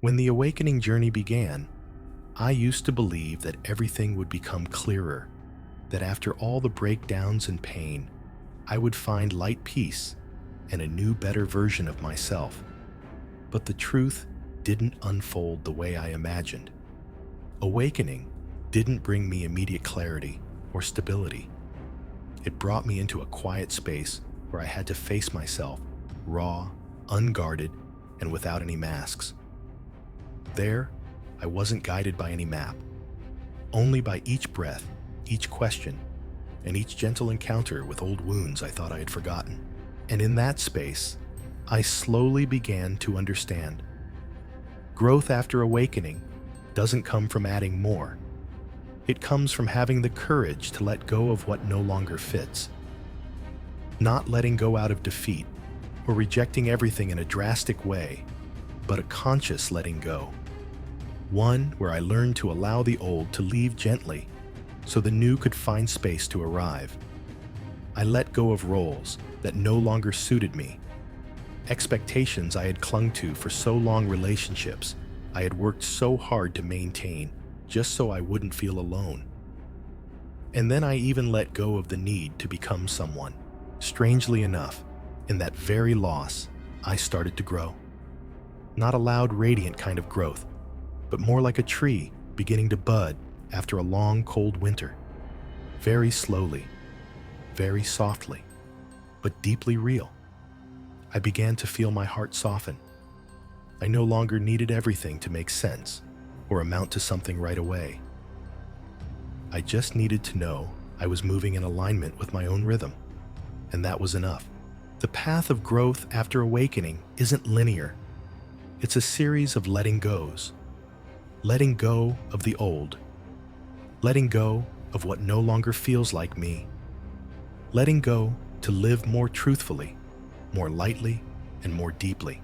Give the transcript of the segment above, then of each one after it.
When the awakening journey began, I used to believe that everything would become clearer, that after all the breakdowns and pain, I would find light peace and a new, better version of myself. But the truth didn't unfold the way I imagined. Awakening didn't bring me immediate clarity or stability. It brought me into a quiet space where I had to face myself, raw, unguarded, and without any masks. There, I wasn't guided by any map, only by each breath, each question, and each gentle encounter with old wounds I thought I had forgotten. And in that space, I slowly began to understand. Growth after awakening doesn't come from adding more. It comes from having the courage to let go of what no longer fits. Not letting go out of defeat or rejecting everything in a drastic way, but a conscious letting go. One where I learned to allow the old to leave gently so the new could find space to arrive. I let go of roles that no longer suited me, expectations I had clung to for so long, relationships I had worked so hard to maintain just so I wouldn't feel alone. And then I even let go of the need to become someone. Strangely enough, in that very loss, I started to grow. Not a loud, radiant kind of growth, but more like a tree beginning to bud after a long, cold winter. Very slowly, very softly, but deeply real. I began to feel my heart soften. I no longer needed everything to make sense or amount to something right away. I just needed to know I was moving in alignment with my own rhythm, and that was enough. The path of growth after awakening isn't linear. It's a series of letting goes. Letting go of the old. Letting go of what no longer feels like me. Letting go to live more truthfully, more lightly, and more deeply.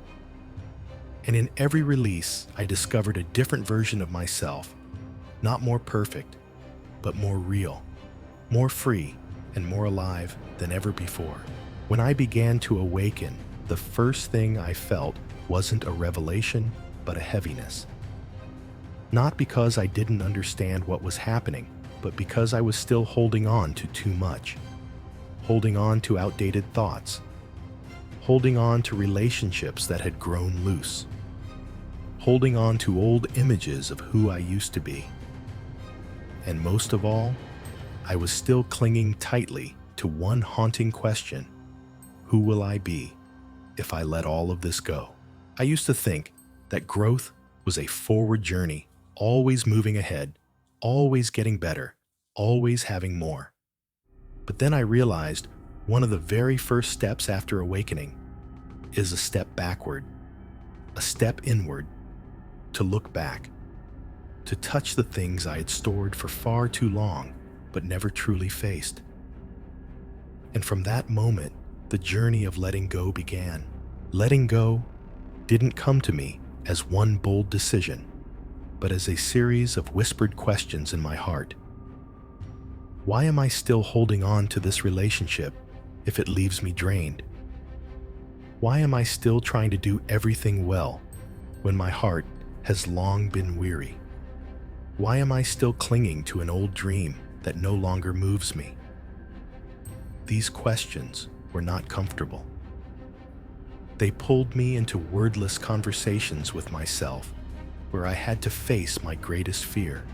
And in every release, I discovered a different version of myself, not more perfect, but more real, more free, and more alive than ever before. When I began to awaken, the first thing I felt wasn't a revelation, but a heaviness. Not because I didn't understand what was happening, but because I was still holding on to too much. Holding on to outdated thoughts. Holding on to relationships that had grown loose. Holding on to old images of who I used to be. And most of all, I was still clinging tightly to one haunting question: who will I be if I let all of this go? I used to think that growth was a forward journey, always moving ahead, always getting better, always having more. But then I realized one of the very first steps after awakening is a step backward, a step inward, to look back, to touch the things I had stored for far too long but never truly faced. And from that moment, the journey of letting go began. Letting go didn't come to me as one bold decision, but as a series of whispered questions in my heart. Why am I still holding on to this relationship if it leaves me drained? Why am I still trying to do everything well when my heart has long been weary? Why am I still clinging to an old dream that no longer moves me? These questions were not comfortable. They pulled me into wordless conversations with myself, where I had to face my greatest fear,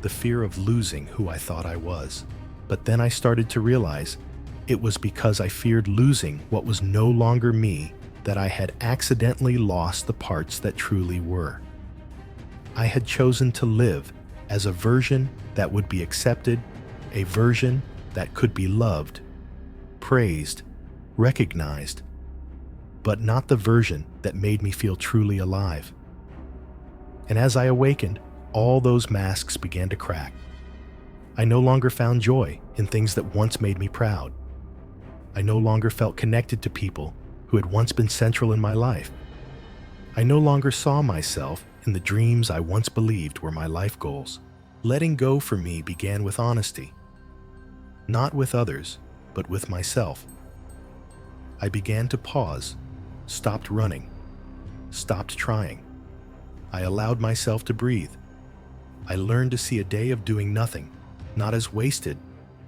the fear of losing who I thought I was. But then I started to realize it was because I feared losing what was no longer me that I had accidentally lost the parts that truly were. I had chosen to live as a version that would be accepted, a version that could be loved, praised, recognized, but not the version that made me feel truly alive. And as I awakened, all those masks began to crack. I no longer found joy in things that once made me proud. I no longer felt connected to people who had once been central in my life. I no longer saw myself in the dreams I once believed were my life goals. Letting go for me began with honesty. Not with others, but with myself. I began to pause, stopped running, stopped trying. I allowed myself to breathe. I learned to see a day of doing nothing, not as wasted,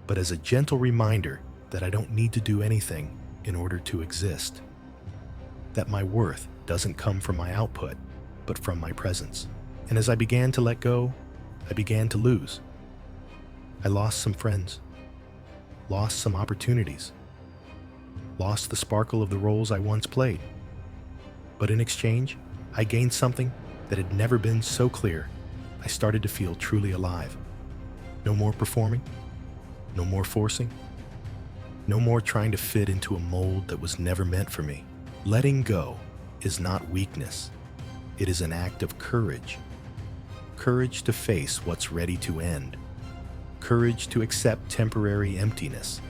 but as a gentle reminder that I don't need to do anything in order to exist. That my worth doesn't come from my output, but from my presence. And as I began to let go, I began to lose. I lost some friends, lost some opportunities, lost the sparkle of the roles I once played. But in exchange, I gained something that had never been so clear. I started to feel truly alive. No more performing, no more forcing, no more trying to fit into a mold that was never meant for me. Letting go is not weakness. It is an act of courage. Courage to face what's ready to end. Courage to accept temporary emptiness.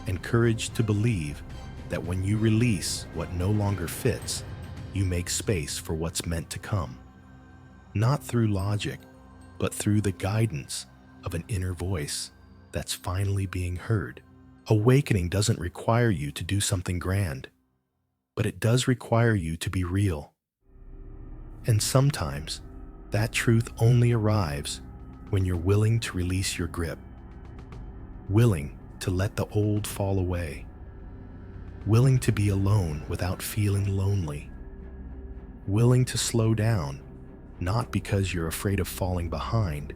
And courage to believe that when you release what no longer fits, you make space for what's meant to come. Not through logic, but through the guidance of an inner voice that's finally being heard. Awakening doesn't require you to do something grand, but it does require you to be real. And sometimes, that truth only arrives when you're willing to release your grip, willing to let the old fall away, willing to be alone without feeling lonely, willing to slow down, not because you're afraid of falling behind,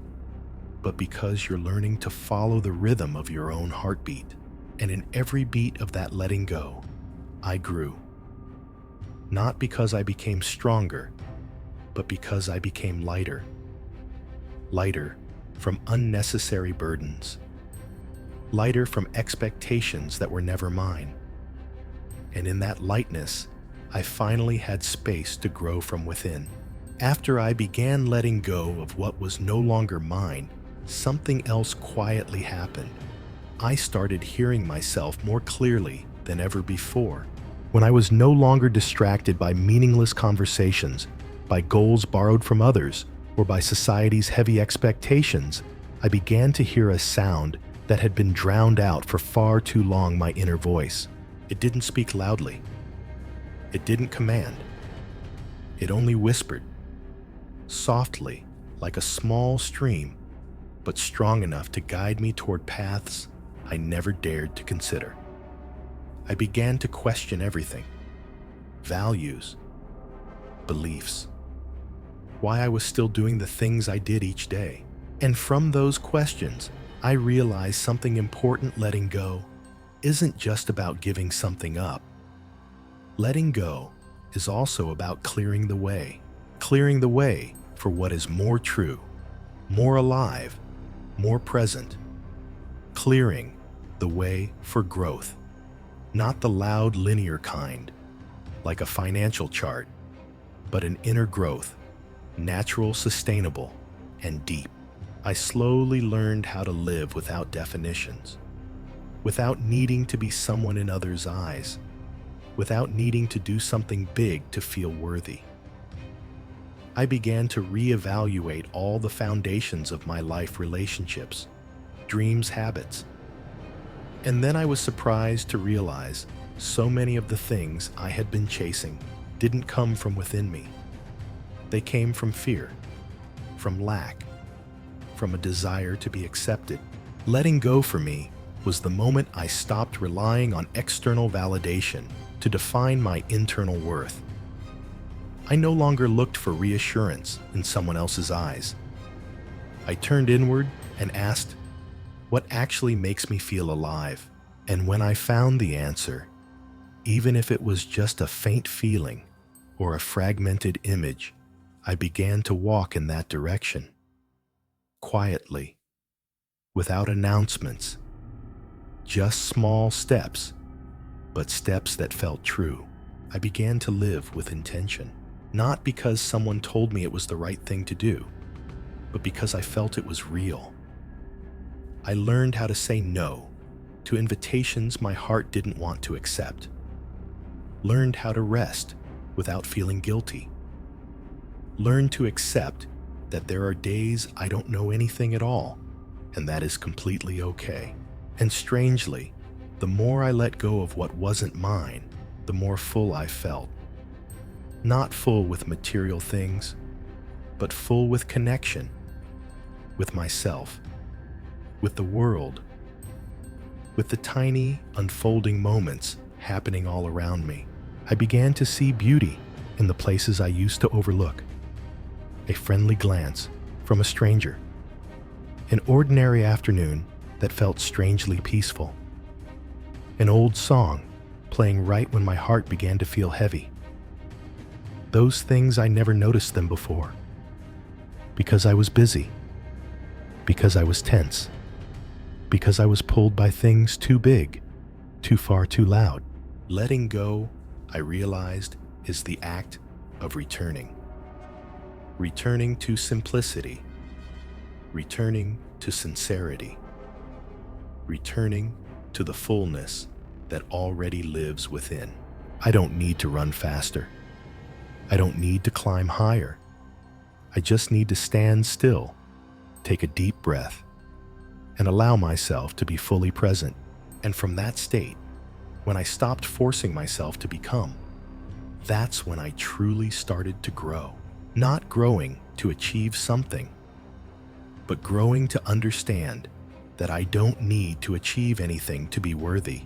but because you're learning to follow the rhythm of your own heartbeat. And in every beat of that letting go, I grew. Not because I became stronger, but because I became lighter. Lighter from unnecessary burdens. Lighter from expectations that were never mine. And in that lightness, I finally had space to grow from within. After I began letting go of what was no longer mine, something else quietly happened. I started hearing myself more clearly than ever before. When I was no longer distracted by meaningless conversations, by goals borrowed from others, or by society's heavy expectations, I began to hear a sound that had been drowned out for far too long, my inner voice. It didn't speak loudly. It didn't command. It only whispered, softly, like a small stream, but strong enough to guide me toward paths I never dared to consider. I began to question everything. Values, beliefs, why I was still doing the things I did each day. And from those questions, I realized something important. Letting go isn't just about giving something up. Letting go is also about clearing the way for what is more true, more alive, more present. Clearing the way for growth, not the loud linear kind, like a financial chart, but an inner growth, natural, sustainable, and deep. I slowly learned how to live without definitions, without needing to be someone in others' eyes, without needing to do something big to feel worthy. I began to reevaluate all the foundations of my life: relationships, dreams, habits. And then I was surprised to realize so many of the things I had been chasing didn't come from within me. They came from fear, from lack, from a desire to be accepted. Letting go for me was the moment I stopped relying on external validation to define my internal worth. I no longer looked for reassurance in someone else's eyes. I turned inward and asked, what actually makes me feel alive? And when I found the answer, even if it was just a faint feeling or a fragmented image, I began to walk in that direction. Quietly, without announcements, just small steps, but steps that felt true. I began to live with intention, not because someone told me it was the right thing to do, but because I felt it was real. I learned how to say no to invitations my heart didn't want to accept. Learned how to rest without feeling guilty. Learned to accept that there are days I don't know anything at all, and that is completely okay. And strangely, the more I let go of what wasn't mine, the more full I felt. Not full with material things, but full with connection, with myself, with the world, with the tiny, unfolding moments happening all around me. I began to see beauty in the places I used to overlook. A friendly glance from a stranger. An ordinary afternoon that felt strangely peaceful. An old song playing right when my heart began to feel heavy. Those things I never noticed them before. Because I was busy. Because I was tense. Because I was pulled by things too big, too far, too loud. Letting go, I realized, is the act of returning. Returning to simplicity. Returning to sincerity. Returning to the fullness that already lives within. I don't need to run faster. I don't need to climb higher. I just need to stand still, take a deep breath, and allow myself to be fully present. And from that state, when I stopped forcing myself to become, that's when I truly started to grow. Not growing to achieve something, but growing to understand that I don't need to achieve anything to be worthy.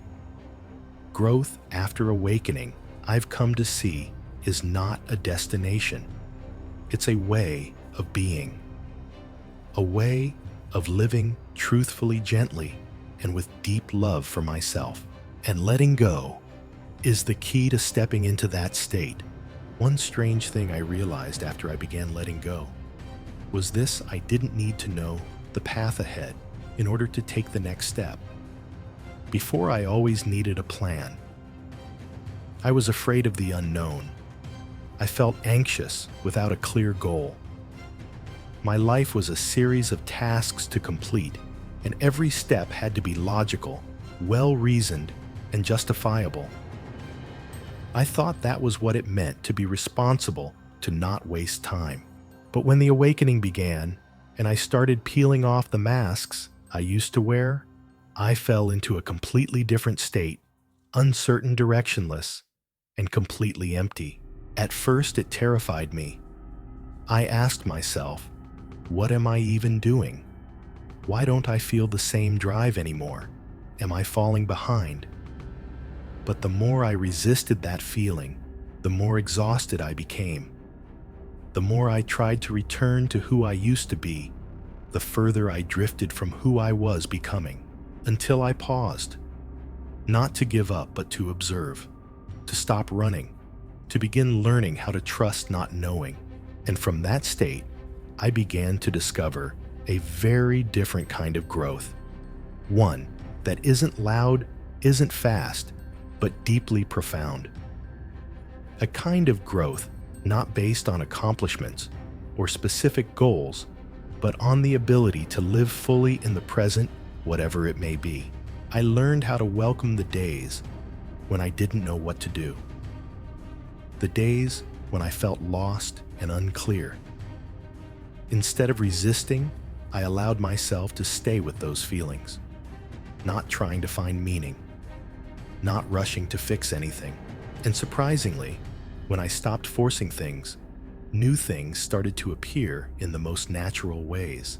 Growth after awakening, I've come to see, is not a destination. It's a way of being. A way of living truthfully, gently, and with deep love for myself. And letting go is the key to stepping into that state. One strange thing I realized after I began letting go was this: I didn't need to know the path ahead in order to take the next step. Before, I always needed a plan. I was afraid of the unknown. I felt anxious without a clear goal. My life was a series of tasks to complete, and every step had to be logical, well-reasoned, and justifiable. I thought that was what it meant to be responsible, to not waste time. But when the awakening began, and I started peeling off the masks I used to wear, I fell into a completely different state, uncertain, directionless, and completely empty. At first, it terrified me. I asked myself, what am I even doing? Why don't I feel the same drive anymore? Am I falling behind? But the more I resisted that feeling, the more exhausted I became. The more I tried to return to who I used to be, the further I drifted from who I was becoming, until I paused. Not to give up, but to observe, to stop running, to begin learning how to trust not knowing. And from that state, I began to discover a very different kind of growth. One that isn't loud, isn't fast, but deeply profound. A kind of growth not based on accomplishments or specific goals, but on the ability to live fully in the present, whatever it may be. I learned how to welcome the days when I didn't know what to do. The days when I felt lost and unclear. Instead of resisting, I allowed myself to stay with those feelings, not trying to find meaning, not rushing to fix anything. And surprisingly, when I stopped forcing things, new things started to appear in the most natural ways.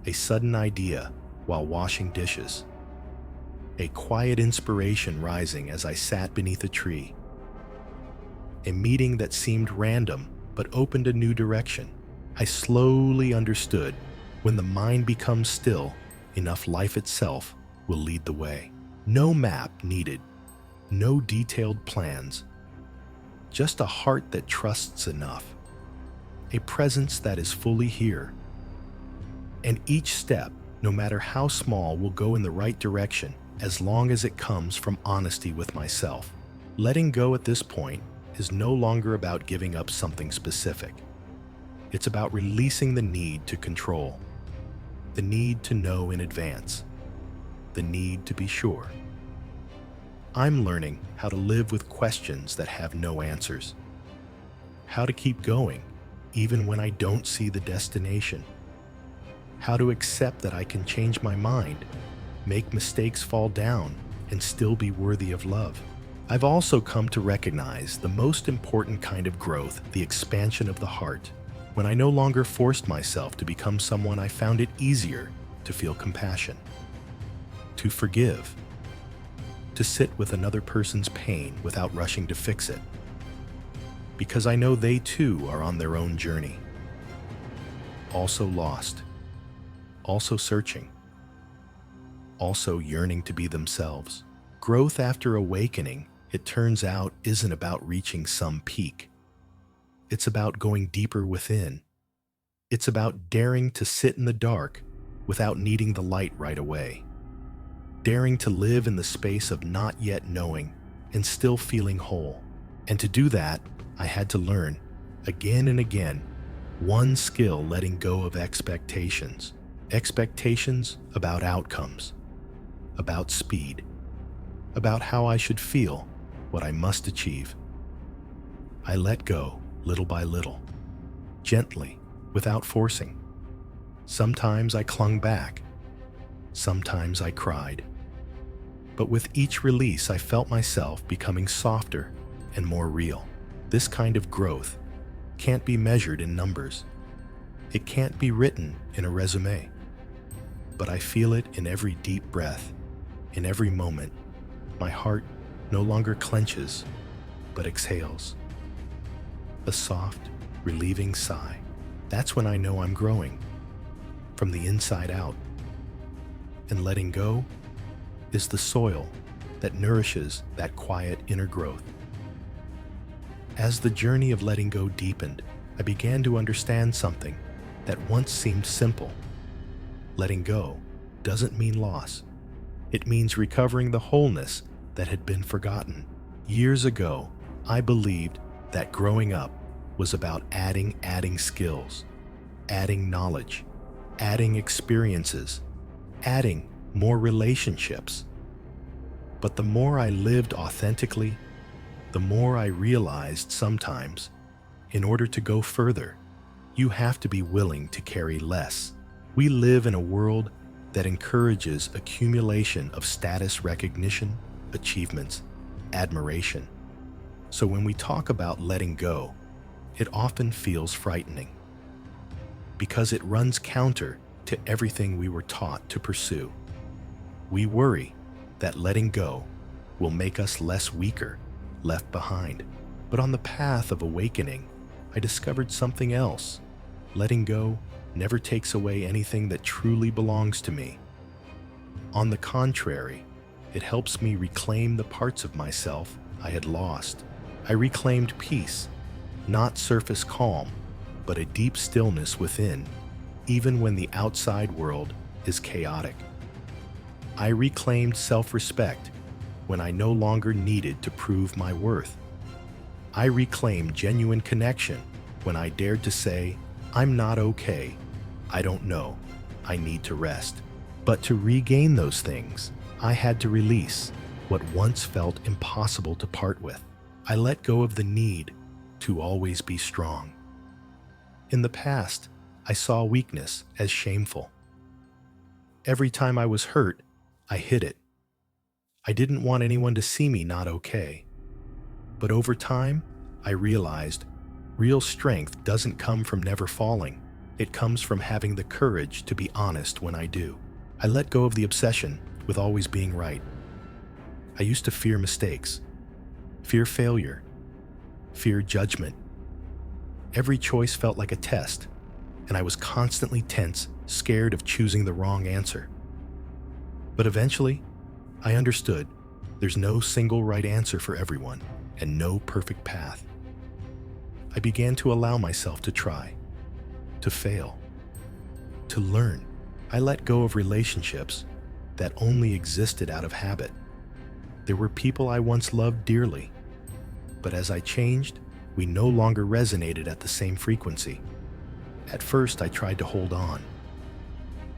A sudden idea while washing dishes. A quiet inspiration rising as I sat beneath a tree. A meeting that seemed random but opened a new direction. I slowly understood, when the mind becomes still, enough life itself will lead the way. No map needed, no detailed plans, just a heart that trusts enough, a presence that is fully here. And each step, no matter how small, will go in the right direction as long as it comes from honesty with myself. Letting go at this point is no longer about giving up something specific. It's about releasing the need to control, the need to know in advance, the need to be sure. I'm learning how to live with questions that have no answers, how to keep going even when I don't see the destination, how to accept that I can change my mind, make mistakes, fall down, and still be worthy of love. I've also come to recognize the most important kind of growth, the expansion of the heart. when I no longer forced myself to become someone I found it easier to feel compassion, to forgive, to sit with another person's pain without rushing to fix it, because I know they too are on their own journey, also lost, also searching, also yearning to be themselves. Growth after awakening, it turns out, isn't about reaching some peak. It's about going deeper within. It's about daring to sit in the dark without needing the light right away. Daring to live in the space of not yet knowing and still feeling whole. And to do that, I had to learn, again and again, one skill: letting go of expectations. Expectations about outcomes, about speed, about how I should feel, what I must achieve. I let go, little by little, gently, without forcing. Sometimes I clung back. Sometimes I cried. But with each release, I felt myself becoming softer and more real. This kind of growth can't be measured in numbers. It can't be written in a resume. But I feel it in every deep breath, in every moment. My heart no longer clenches, but exhales. A soft, relieving sigh. That's when I know I'm growing, from the inside out. And letting go is the soil that nourishes that quiet inner growth. As the journey of letting go deepened, I began to understand something that once seemed simple. Letting go doesn't mean loss. It means recovering the wholeness that had been forgotten. Years ago, I believed that growing up was about adding skills, adding knowledge, adding experiences, adding more relationships. But the more I lived authentically, the more I realized sometimes, in order to go further, you have to be willing to carry less. We live in a world that encourages accumulation of status, recognition, achievements, admiration. So when we talk about letting go, it often feels frightening, because it runs counter to everything we were taught to pursue. We worry that letting go will make us less weaker, left behind. But on the path of awakening, I discovered something else. Letting go never takes away anything that truly belongs to me. On the contrary, it helps me reclaim the parts of myself I had lost. I reclaimed peace, not surface calm, but a deep stillness within, even when the outside world is chaotic. I reclaimed self-respect when I no longer needed to prove my worth. I reclaimed genuine connection when I dared to say, I'm not okay, I don't know, I need to rest. But to regain those things, I had to release what once felt impossible to part with. I let go of the need to always be strong. In the past, I saw weakness as shameful. Every time I was hurt, I hid it. I didn't want anyone to see me not okay. But over time, I realized real strength doesn't come from never falling. It comes from having the courage to be honest when I do. I let go of the obsession with always being right. I used to fear mistakes, fear failure, fear judgment. Every choice felt like a test, and I was constantly tense, scared of choosing the wrong answer. But eventually, I understood there's no single right answer for everyone and no perfect path. I began to allow myself to try, to fail, to learn. I let go of relationships that only existed out of habit. There were people I once loved dearly, but as I changed, we no longer resonated at the same frequency. At first, I tried to hold on,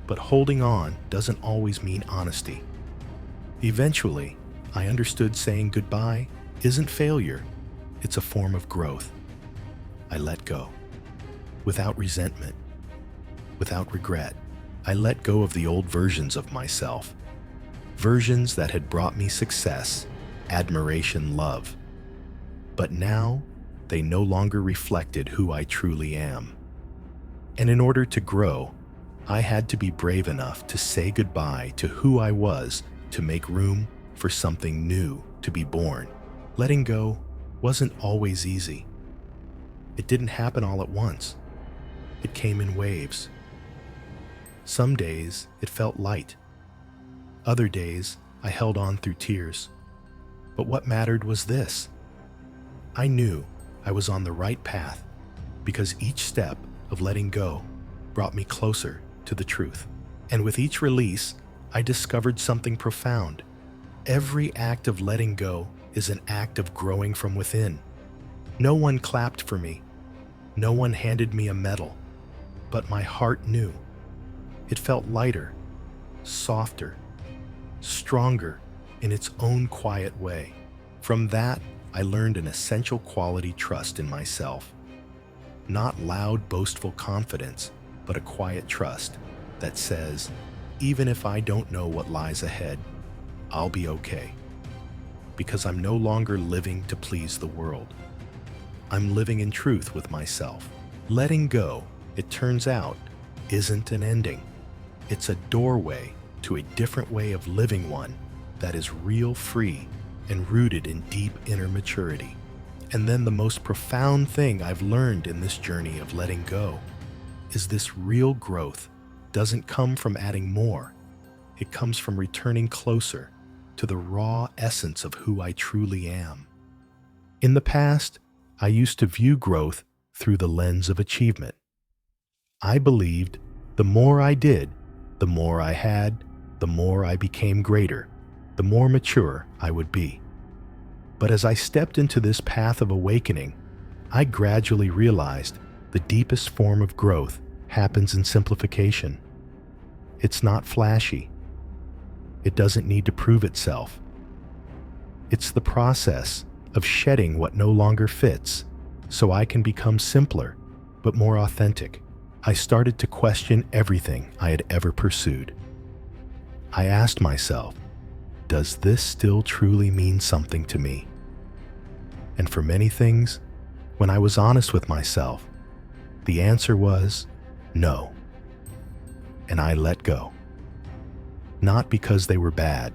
but holding on doesn't always mean honesty. Eventually, I understood saying goodbye isn't failure, it's a form of growth. I let go, without resentment, without regret. I let go of the old versions of myself, versions that had brought me success, admiration, love. But now, they no longer reflected who I truly am. And in order to grow, I had to be brave enough to say goodbye to who I was to make room for something new to be born. Letting go wasn't always easy. It didn't happen all at once. It came in waves. Some days it felt light. Other days I held on through tears. But what mattered was this. I knew I was on the right path because each step of letting go brought me closer to the truth. And with each release, I discovered something profound. Every act of letting go is an act of growing from within. No one clapped for me. No one handed me a medal. But my heart knew. It felt lighter, softer, stronger in its own quiet way. From that, I learned an essential quality: trust in myself. Not loud, boastful confidence, but a quiet trust that says, even if I don't know what lies ahead, I'll be okay. Because I'm no longer living to please the world. I'm living in truth with myself. Letting go, it turns out, isn't an ending. It's a doorway to a different way of living, one that is real, free, and rooted in deep inner maturity. And then the most profound thing I've learned in this journey of letting go is this: real growth doesn't come from adding more. It comes from returning closer to the raw essence of who I truly am. In the past, I used to view growth through the lens of achievement. I believed the more I did, the more I had, the more I became greater, the more mature I would be. But as I stepped into this path of awakening, I gradually realized the deepest form of growth happens in simplification. It's not flashy. It doesn't need to prove itself. It's the process of shedding what no longer fits so I can become simpler, but more authentic. I started to question everything I had ever pursued. I asked myself, does this still truly mean something to me? And for many things, when I was honest with myself, the answer was no. And I let go. Not because they were bad,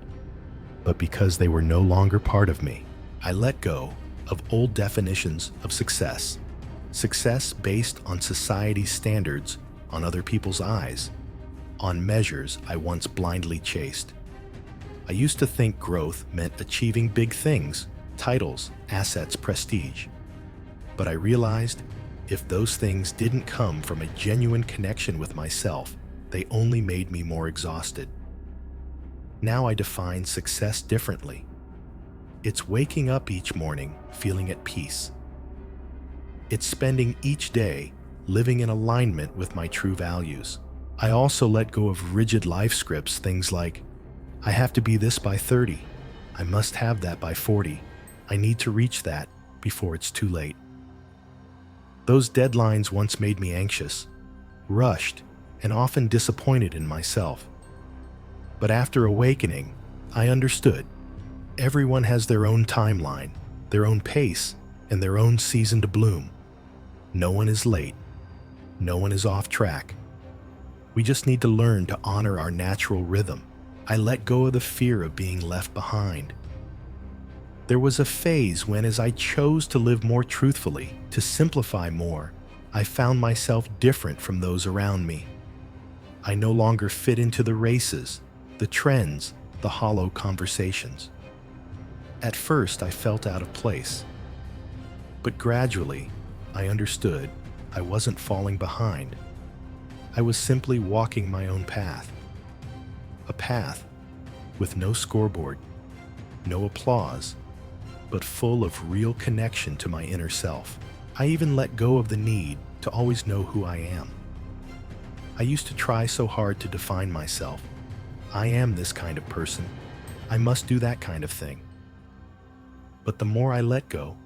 but because they were no longer part of me. I let go of old definitions of success. Success based on society's standards, on other people's eyes, on measures I once blindly chased. I used to think growth meant achieving big things, titles, assets, prestige. But I realized if those things didn't come from a genuine connection with myself, they only made me more exhausted. Now I define success differently. It's waking up each morning feeling at peace. It's spending each day living in alignment with my true values. I also let go of rigid life scripts, things like, I have to be this by 30. I must have that by 40. I need to reach that before it's too late. Those deadlines once made me anxious, rushed, and often disappointed in myself. But after awakening, I understood. Everyone has their own timeline, their own pace, and their own season to bloom. No one is late. No one is off track. We just need to learn to honor our natural rhythm. I let go of the fear of being left behind. There was a phase when, as I chose to live more truthfully, to simplify more, I found myself different from those around me. I no longer fit into the races, the trends, the hollow conversations. At first, I felt out of place. But gradually, I understood I wasn't falling behind. I was simply walking my own path. A path with no scoreboard, no applause, but full of real connection to my inner self. I even let go of the need to always know who I am. I used to try so hard to define myself. I am this kind of person. I must do that kind of thing. But the more I let go,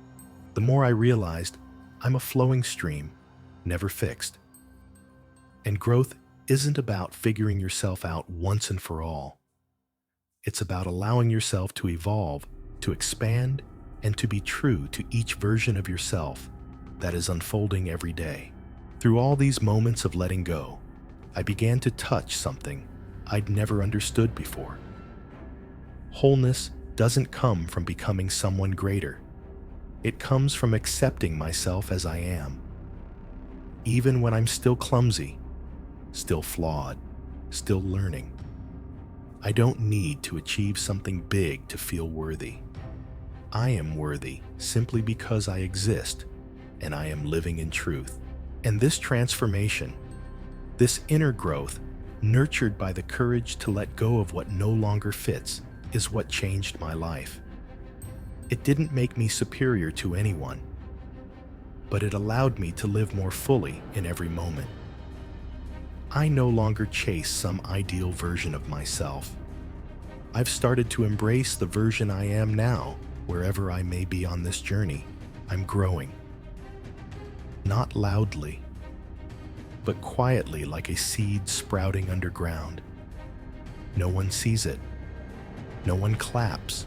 the more I realized I'm a flowing stream, never fixed. And growth isn't about figuring yourself out once and for all. It's about allowing yourself to evolve, to expand, and to be true to each version of yourself that is unfolding every day. Through all these moments of letting go, I began to touch something I'd never understood before. Wholeness doesn't come from becoming someone greater. It comes from accepting myself as I am. Even when I'm still clumsy, still flawed, still learning. I don't need to achieve something big to feel worthy. I am worthy simply because I exist and I am living in truth. And this transformation, this inner growth, nurtured by the courage to let go of what no longer fits, is what changed my life. It didn't make me superior to anyone, but it allowed me to live more fully in every moment. I no longer chase some ideal version of myself. I've started to embrace the version I am now, wherever I may be on this journey. I'm growing. Not loudly, but quietly like a seed sprouting underground. No one sees it. No one claps.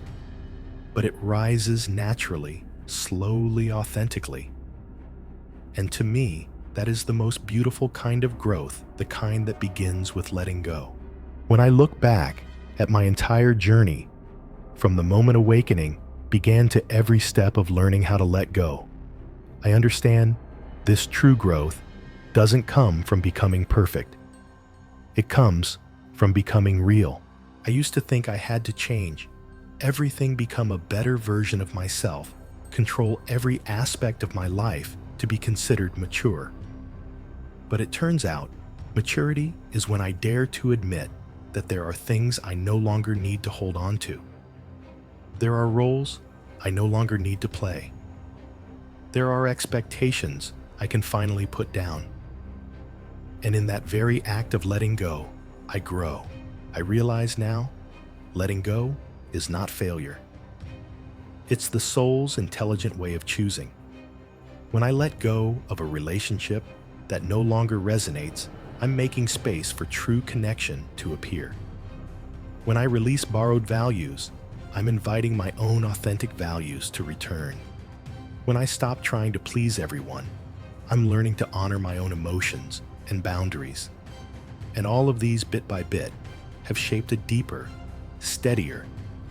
But it rises naturally, slowly, authentically. And to me, that is the most beautiful kind of growth, the kind that begins with letting go. When I look back at my entire journey, from the moment awakening began to every step of learning how to let go, I understand this true growth doesn't come from becoming perfect. It comes from becoming real. I used to think I had to change everything, become a better version of myself, control every aspect of my life to be considered mature. But it turns out, maturity is when I dare to admit that there are things I no longer need to hold on to. There are roles I no longer need to play. There are expectations I can finally put down. And in that very act of letting go, I grow. I realize now, letting go is not failure. It's the soul's intelligent way of choosing. When I let go of a relationship that no longer resonates, I'm making space for true connection to appear. When I release borrowed values, I'm inviting my own authentic values to return. When I stop trying to please everyone, I'm learning to honor my own emotions and boundaries. And all of these, bit by bit, have shaped a deeper, steadier,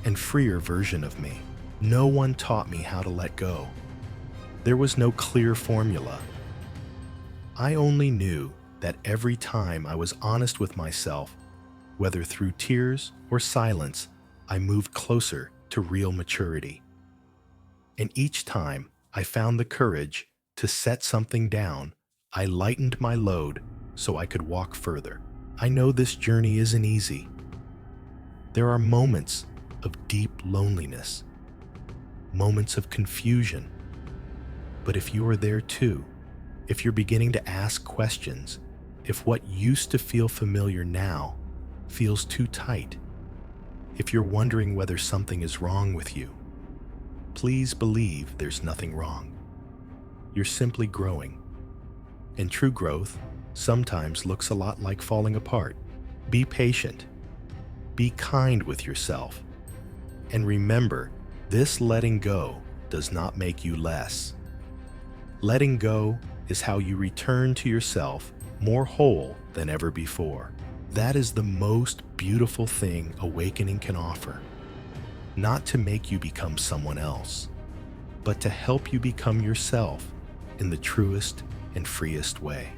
and freer version of me. No one taught me how to let go. There was no clear formula. I only knew that every time I was honest with myself, whether through tears or silence, I moved closer to real maturity. And each time I found the courage to set something down, I lightened my load so I could walk further. I know this journey isn't easy. There are moments of deep loneliness, moments of confusion. But if you are there too, if you're beginning to ask questions, if what used to feel familiar now feels too tight, if you're wondering whether something is wrong with you, please believe there's nothing wrong. You're simply growing. And true growth sometimes looks a lot like falling apart. Be patient. Be kind with yourself. And remember, this letting go does not make you less. Letting go is how you return to yourself more whole than ever before. That is the most beautiful thing awakening can offer. Not to make you become someone else, but to help you become yourself in the truest and freest way.